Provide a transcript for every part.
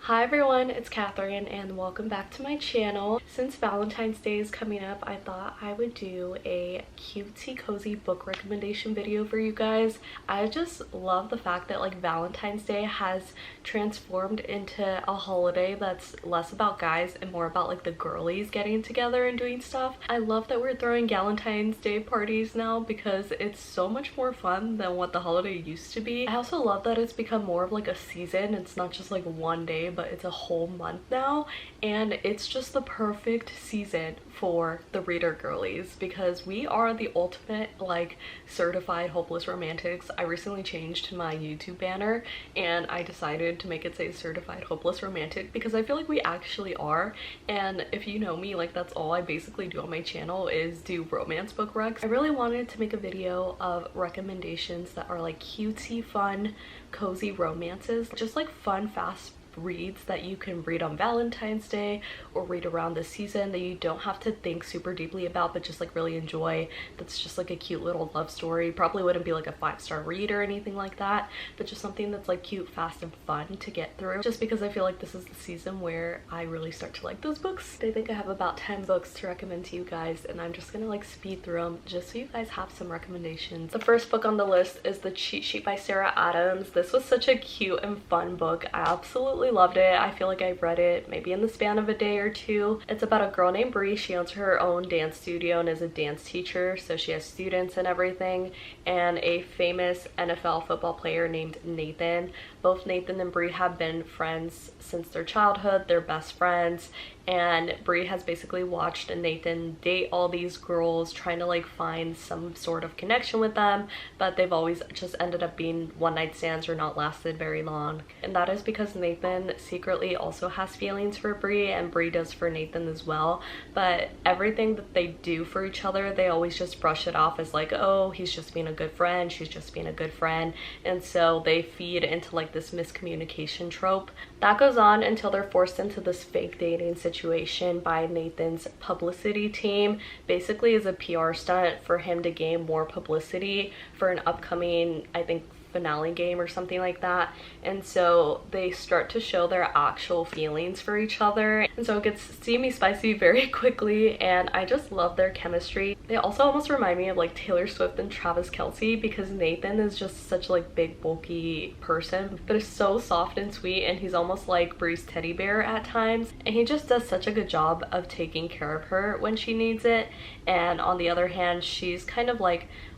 Hi everyone, it's Catherine and welcome back to my channel. Since Valentine's Day is coming up, I thought I would do a cutesy cozy book recommendation video for you guys. I just love the fact that Valentine's Day has transformed into a holiday that's less about guys and more about the girlies getting together and doing stuff. I love that we're throwing Valentine's Day parties now because it's so much more fun than what the holiday used to be. I also love that it's become more of a season. It's not just one day, but it's a whole month now, and it's just the perfect season for the reader girlies because we are the ultimate certified hopeless romantics. I recently changed my YouTube banner and I decided to make it say certified hopeless romantic because I feel like we actually are. And if you know me, that's all I basically do on my channel is do romance book recs. I really wanted to make a video of recommendations that are cutesy, fun, cozy romances, just fun, fast reads that you can read on Valentine's Day or read around the season that you don't have to think super deeply about but just really enjoy. That's just a cute little love story. Probably wouldn't be a 5-star read or anything like that, but just something that's cute, fast, and fun to get through, just because I feel this is the season where I really start to like those books. I think I have about 10 books to recommend to you guys, and I'm just gonna speed through them just so you guys have some recommendations. The first book on the list is The Cheat Sheet by Sarah Adams. This was such a cute and fun book. I absolutely loved it. I feel I read it maybe in the span of a day or two. It's about a girl named Bree. She owns her own dance studio and is a dance teacher, so she has students and everything, and a famous NFL football player named Nathan. Both Nathan and Bree have been friends since their childhood. They're best friends, and Bree has basically watched Nathan date all these girls, trying to find some sort of connection with them, but they've always just ended up being one-night stands or not lasted very long. And that is because Nathan secretly also has feelings for Bree, and Bree does for Nathan as well, but everything that they do for each other, they always just brush it off as oh, he's just being a good friend, she's just being a good friend. And so they feed into this miscommunication trope. That goes on until they're forced into this fake dating situation by Nathan's publicity team. Basically is a PR stunt for him to gain more publicity for an upcoming, I think, finale game or something like that. And so they start to show their actual feelings for each other, and so it gets steamy spicy very quickly, and I just love their chemistry. They also almost remind me of Taylor Swift and Travis Kelce because Nathan is just such a big bulky person, but is so soft and sweet, and he's almost like Bree's teddy bear at times, and he just does such a good job of taking care of her when she needs it. And on the other hand, she's kind of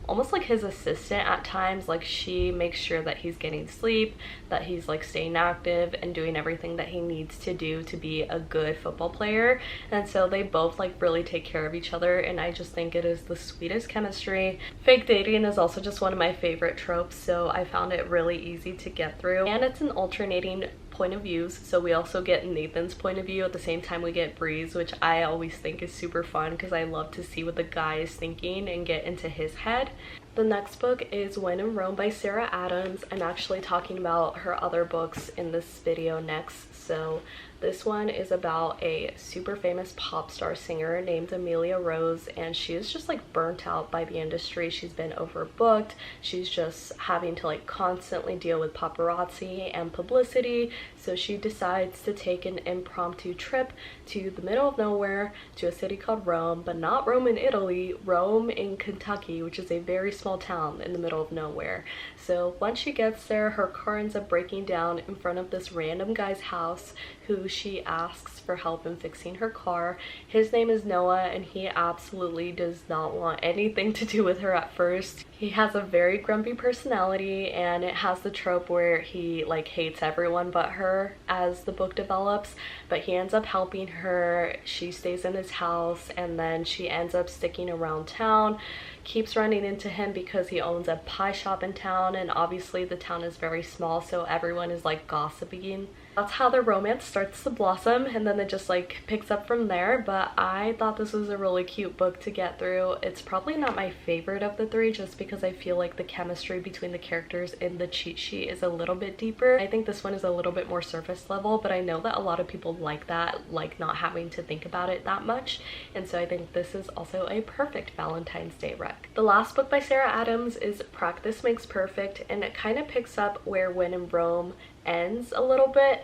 almost like his assistant at times. She makes sure that he's getting sleep, that he's staying active and doing everything that he needs to do to be a good football player. And so they both really take care of each other, and I just think it is the sweetest chemistry. Fake dating is also just one of my favorite tropes, so I found it really easy to get through, and it's an alternating point of views, so we also get Nathan's point of view at the same time we get Bree's, which I always think is super fun because I love to see what the guy is thinking and get into his head. The next book is When in Rome by Sarah Adams. I'm actually talking about her other books in this video next. So this one is about a super famous pop star singer named Amelia Rose, and she is just burnt out by the industry. She's been overbooked. She's just having to constantly deal with paparazzi and publicity, so she decides to take an impromptu trip to the middle of nowhere to a city called Rome, but not Rome in Italy, Rome in Kentucky, which is a very small town in the middle of nowhere. So once she gets there, her car ends up breaking down in front of this random guy's house who she asks for help in fixing her car. His name is Noah, and he absolutely does not want anything to do with her at first. He has a very grumpy personality, and it has the trope where he hates everyone but her as the book develops, but he ends up helping her. She stays in his house, and then she ends up sticking around town, keeps running into him because he owns a pie shop in town, and obviously the town is very small, so everyone is gossiping. That's how their romance starts to blossom, and then it just picks up from there. But I thought this was a really cute book to get through. It's probably not my favorite of the three just because I feel the chemistry between the characters in The Cheat Sheet is a little bit deeper. I think this one is a little bit more surface level, but I know that a lot of people like that, not having to think about it that much, and so I think this is also a perfect Valentine's Day rec. The last book by Sarah Adams is Practice Makes Perfect, and it kind of picks up where When in Rome ends a little bit.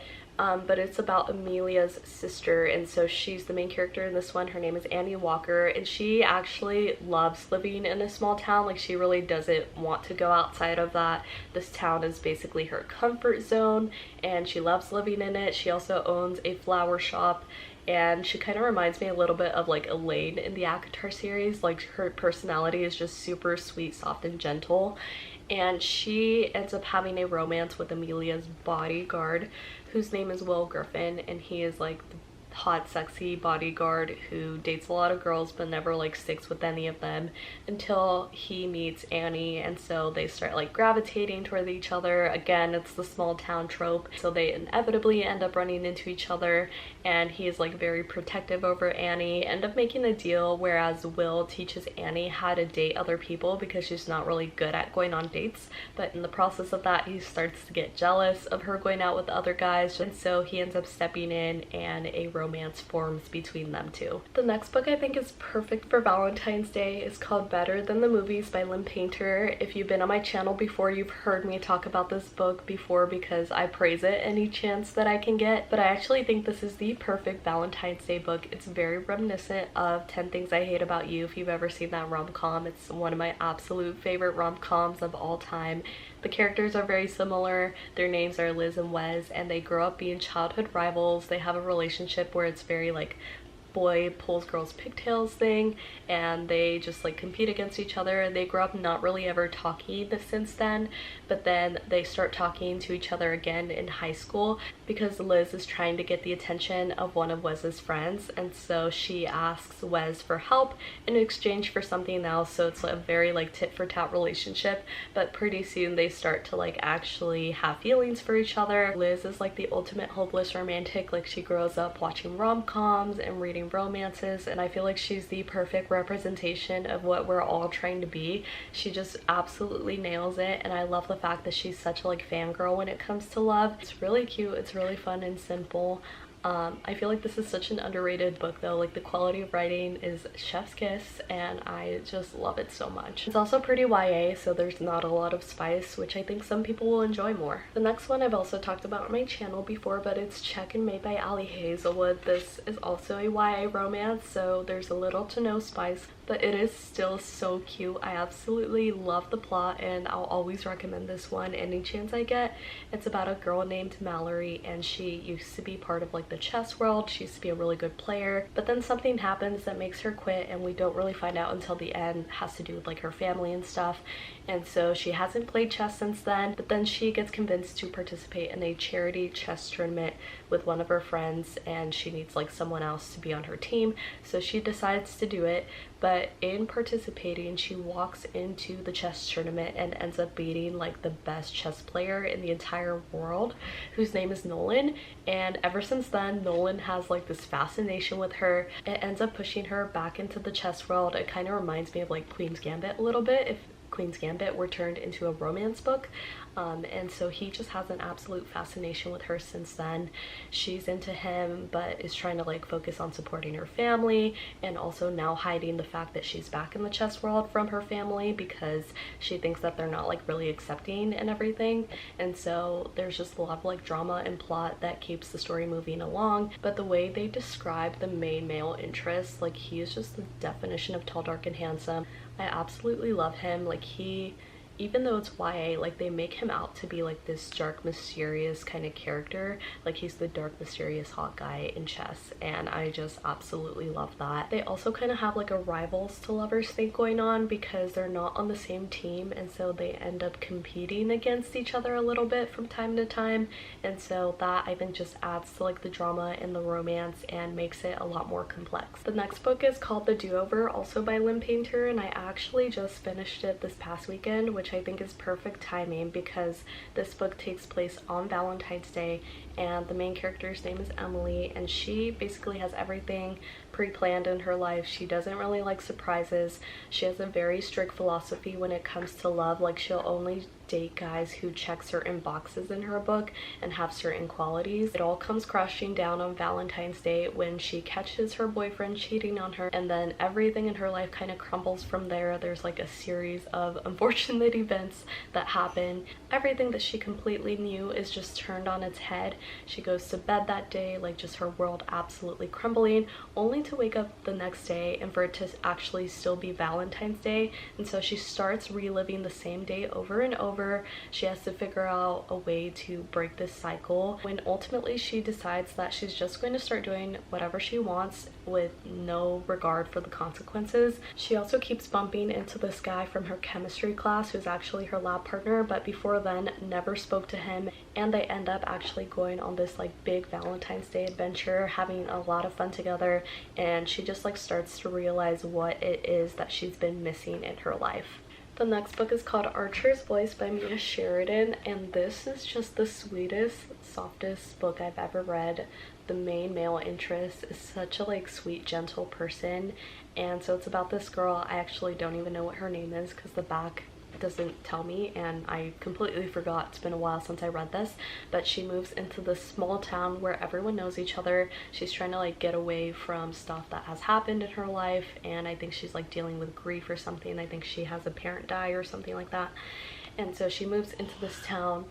but it's about Amelia's sister, and so she's the main character in this one. Her name is Annie Walker, and she actually loves living in a small town. Like, she really doesn't want to go outside of that. This town is basically her comfort zone, and she loves living in it. She also owns a flower shop, and she kind of reminds me a little bit of like Elaine in the ACOTAR series. Like, her personality is just super sweet, soft, and gentle, and she ends up having a romance with Amelia's bodyguard, whose name is Will Griffin, and he is like the hot, sexy bodyguard who dates a lot of girls but never like sticks with any of them until he meets Annie, and so they start like gravitating toward each other. Again, it's the small town trope, so they inevitably end up running into each other, and he is like very protective over Annie. End up making a deal whereas Will teaches Annie how to date other people because she's not really good at going on dates, but in the process of that he starts to get jealous of her going out with other guys, and so he ends up stepping in and a romance forms between them two. The next book I think is perfect for Valentine's Day is called Better Than the Movies by Lynn. If you've been on my channel before, you've heard me talk about this book before because I praise it any chance that I can get, but I actually think this is the perfect Valentine's Day book. It's very reminiscent of 10 Things I Hate About You, if you've ever seen that rom-com. It's one of my absolute favorite rom-coms of all time. The characters are very similar. Their names are Liz and Wes, and they grow up being childhood rivals. They have a relationship where it's very like boy pulls girls pigtails thing, and they just like compete against each other. They grow up not really ever talking since then, but then they start talking to each other again in high school because Liz is trying to get the attention of one of Wes's friends, and so she asks Wes for help in exchange for something else. So it's a very like tit for tat relationship, but pretty soon they start to like actually have feelings for each other. Liz is like the ultimate hopeless romantic. Like, she grows up watching rom-coms and reading romances, and I feel like she's the perfect representation of what we're all trying to be. She just absolutely nails it, and I love the fact that she's such a like fangirl when it comes to love. It's really cute, it's really fun and simple. I feel like this is such an underrated book though. Like, the quality of writing is chef's kiss, and I just love it so much. It's also pretty YA, so there's not a lot of spice, which I think some people will enjoy more. The next one I've also talked about on my channel before, but it's Check and Made by Ali Hazelwood. This is also a YA romance, so there's a little to no spice, but it is still so cute. I absolutely love the plot, and I'll always recommend this one any chance I get. It's about a girl named Mallory, and she used to be part of like the chess world. She used to be a really good player, but then something happens that makes her quit, and we don't really find out until the end. It has to do with like her family and stuff, and so she hasn't played chess since then. But then she gets convinced to participate in a charity chess tournament with one of her friends, and she needs like someone else to be on her team, so she decides to do it. But in participating, she walks into the chess tournament and ends up beating like the best chess player in the entire world, whose name is Nolan. And ever since then, Nolan has like this fascination with her. It ends up pushing her back into the chess world. It kind of reminds me of like Queen's Gambit a little bit, if Queen's Gambit were turned into a romance book. And so he just has an absolute fascination with her since then. She's into him, but is trying to like focus on supporting her family, and also now hiding the fact that she's back in the chess world from her family because she thinks that they're not like really accepting and everything. And so there's just a lot of like drama and plot that keeps the story moving along. But the way they describe the main male interest, like, he is just the definition of tall, dark, and handsome. I absolutely love him. Like, even though it's YA, like, they make him out to be like this dark, mysterious kind of character. Like, he's the dark, mysterious hot guy in chess, and I just absolutely love that. They also kind of have like a rivals to lovers thing going on because they're not on the same team, and so they end up competing against each other a little bit from time to time, and so that I think just adds to like the drama and the romance and makes it a lot more complex. The next book is called The Do-Over, also by Lynn, and I actually just finished it this past weekend, which I think is perfect timing because this book takes place on Valentine's Day, and the main character's name is Emily, and she basically has everything pre-planned in her life. She doesn't really like surprises. She has a very strict philosophy when it comes to love. Like, she'll only date guys who check certain boxes in her book and have certain qualities. It all comes crashing down on Valentine's Day when she catches her boyfriend cheating on her, and then everything in her life kind of crumbles from there. There's like a series of unfortunate events that happen. Everything that she completely knew is just turned on its head. She goes to bed that day, like just her world absolutely crumbling, only to wake up the next day and for it to actually still be Valentine's Day. And so she starts reliving the same day over and over. She has to figure out a way to break this cycle, when ultimately she decides that she's just going to start doing whatever she wants with no regard for the consequences. She also keeps bumping into this guy from her chemistry class who's actually her lab partner, but before then never spoke to him, and they end up actually going on this like big Valentine's Day adventure, having a lot of fun together, and she just like starts to realize what it is that she's been missing in her life. The next book is called Archer's Voice by Sheridan, and this is just the sweetest, softest book I've ever read. The main male interest is such a like sweet, gentle person, and so it's about this girl. I actually don't even know what her name is because the back doesn't tell me, and I completely forgot. It's been a while since I read this, but she moves into this small town where everyone knows each other. She's trying to like get away from stuff that has happened in her life, and I think she's like dealing with grief or something. I think she has a parent die or something like that, and so she moves into this town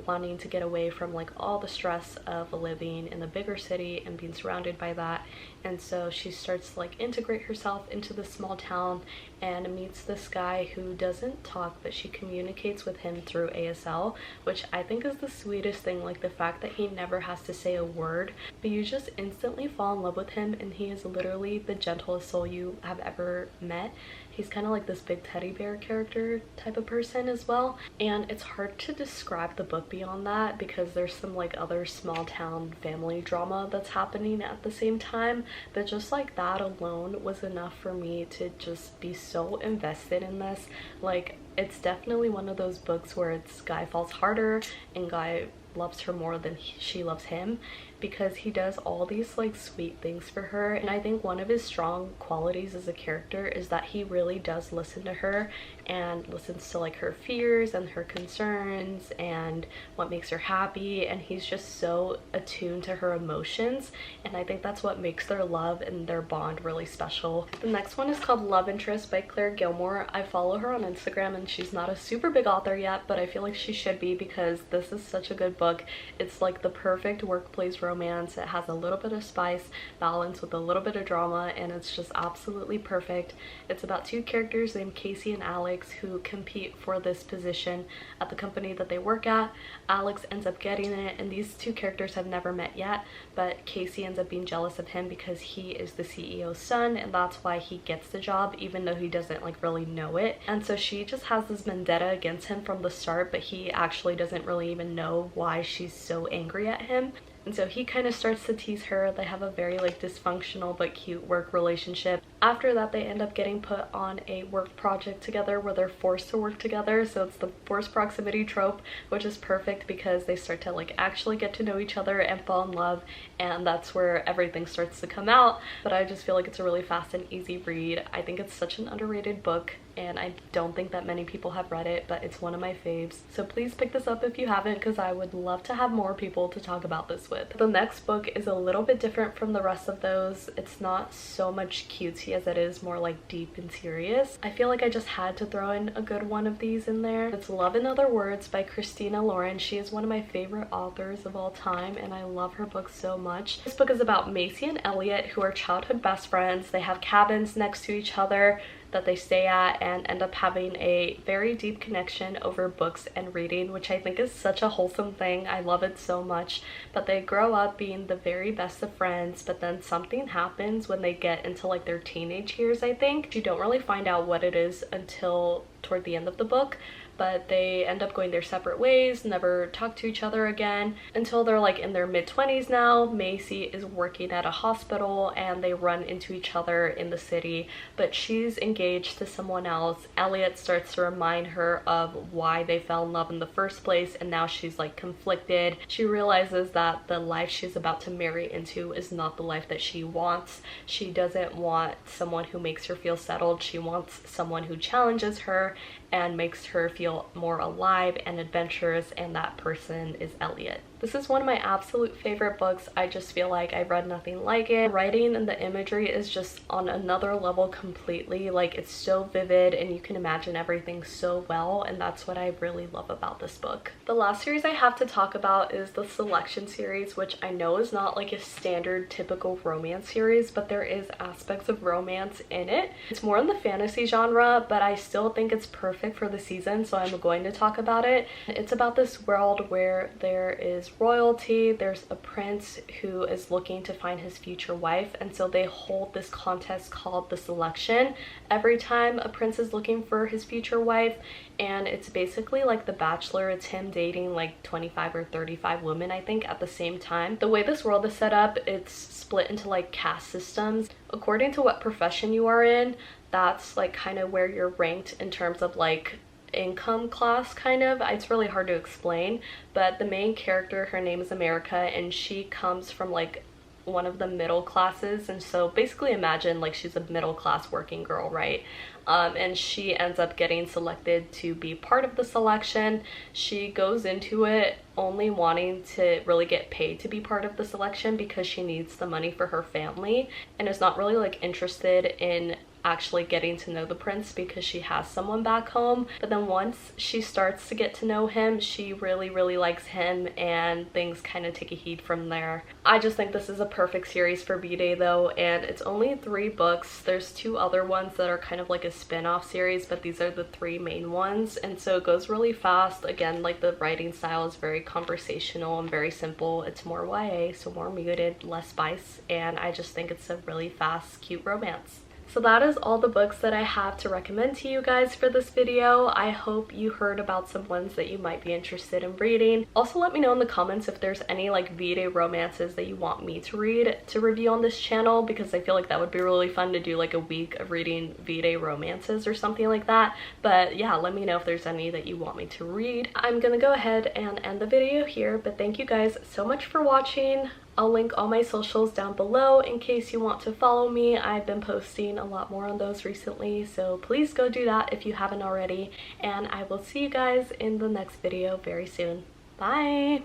wanting to get away from like all the stress of living in the bigger city and being surrounded by that. And so she starts to like integrate herself into this small town and meets this guy who doesn't talk, but she communicates with him through ASL, which I think is the sweetest thing. Like the fact that he never has to say a word, but you just instantly fall in love with him, and he is literally the gentlest soul you have ever met. He's kind of like this big teddy bear character type of person as well, and it's hard to describe the book beyond that because there's some like other small town family drama that's happening at the same time, but just like that alone was enough for me to just be so invested in this. Like it's definitely one of those books where it's guy falls harder and guy loves her more than she loves him, because he does all these like sweet things for her. And I think one of his strong qualities as a character is that he really does listen to her and listens to like her fears and her concerns and what makes her happy, and he's just so attuned to her emotions, and I think that's what makes their love and their bond really special. The next one is called Love Interest by Gilmore. I follow her on Instagram and she's not a super big author yet, but I feel like she should be because this is such a good book. It's like the perfect workplace romance. It has a little bit of spice balanced with a little bit of drama, and it's just absolutely perfect. It's about two characters named Casey and Alex who compete for this position at the company that they work at. Alex ends up getting it, and these two characters have never met yet, but Casey ends up being jealous of him because he is the CEO's son, and that's why he gets the job even though he doesn't like really know it. And so she just has this vendetta against him from the start, but he actually doesn't really even know why she's so angry at him. And so he kind of starts to tease her. They have a very like dysfunctional but cute work relationship. After that, they end up getting put on a work project together where they're forced to work together. So it's the forced proximity trope, which is perfect because they start to like actually get to know each other and fall in love, and that's where everything starts to come out. But I just feel like it's a really fast and easy read. I think it's such an underrated book, and I don't think that many people have read it, but it's one of my faves. So please pick this up if you haven't, because I would love to have more people to talk about this with. The next book is a little bit different from the rest of those. It's not so much cutesy as it is more like deep and serious. I feel like I just had to throw in a good one of these in there. It's Love in Other Words by Christina. She is one of my favorite authors of all time, and I love her book so much. This book is about Macy and Elliot, who are childhood best friends. They have cabins next to each other that they stay at and end up having a very deep connection over books and reading, which I think is such a wholesome thing. I love it so much. But they grow up being the very best of friends, but then something happens when they get into like their teenage years, I think. You don't really find out what it is until toward the end of the book, but they end up going their separate ways, never talk to each other again until they're like in their mid-20s now. Macy is working at a hospital and they run into each other in the city, but she's engaged to someone else. Elliot starts to remind her of why they fell in love in the first place, and now she's like conflicted. She realizes that the life she's about to marry into is not the life that she wants. She doesn't want someone who makes her feel settled. She wants someone who challenges her, and makes her feel more alive and adventurous, and that person is Elliot. This is one of my absolute favorite books. I just feel like I've read nothing like it. The writing and the imagery is just on another level completely. Like, it's so vivid and you can imagine everything so well, and that's what I really love about this book. The last series I have to talk about is the Selection series, which I know is not like a standard typical romance series, but there is aspects of romance in it. It's more in the fantasy genre, but I still think it's perfect for the season, so I'm going to talk about it. It's about this world where there is royalty. There's a prince who is looking to find his future wife, and so they hold this contest called the Selection every time a prince is looking for his future wife, and it's basically like The Bachelor. It's him dating like 25 or 35 women, I think, at the same time. The way this world is set up, it's split into like caste systems. According to what profession you are in, that's like kind of where you're ranked in terms of like income class, kind of. It's really hard to explain, but the main character, her name is America, and she comes from like one of the middle classes, and so basically imagine like she's a middle class working girl, right? And she ends up getting selected to be part of the Selection. She goes into it only wanting to really get paid to be part of the Selection because she needs the money for her family, and is not really like interested in actually getting to know the prince because she has someone back home. But then once she starts to get to know him, she really likes him, and things kind of take a heat from there. I just think this is a perfect series for B-Day though, and it's only 3 books. There's 2 other ones that are kind of like a spin-off series, but these are the 3 main ones, and so it goes really fast. Again, like the writing style is very conversational and very simple. It's more YA, so more muted, less spice, and I just think it's a really fast, cute romance. So that is all the books that I have to recommend to you guys for this video. I hope you heard about some ones that you might be interested in reading. Also, let me know in the comments if there's any like V-Day romances that you want me to read to review on this channel, because I feel like that would be really fun to do like a week of reading V-Day romances or something like that. But yeah, let me know if there's any that you want me to read. I'm gonna go ahead and end the video here, but thank you guys so much for watching. I'll link all my socials down below in case you want to follow me. I've been posting a lot more on those recently, so please go do that if you haven't already. And I will see you guys in the next video very soon. Bye!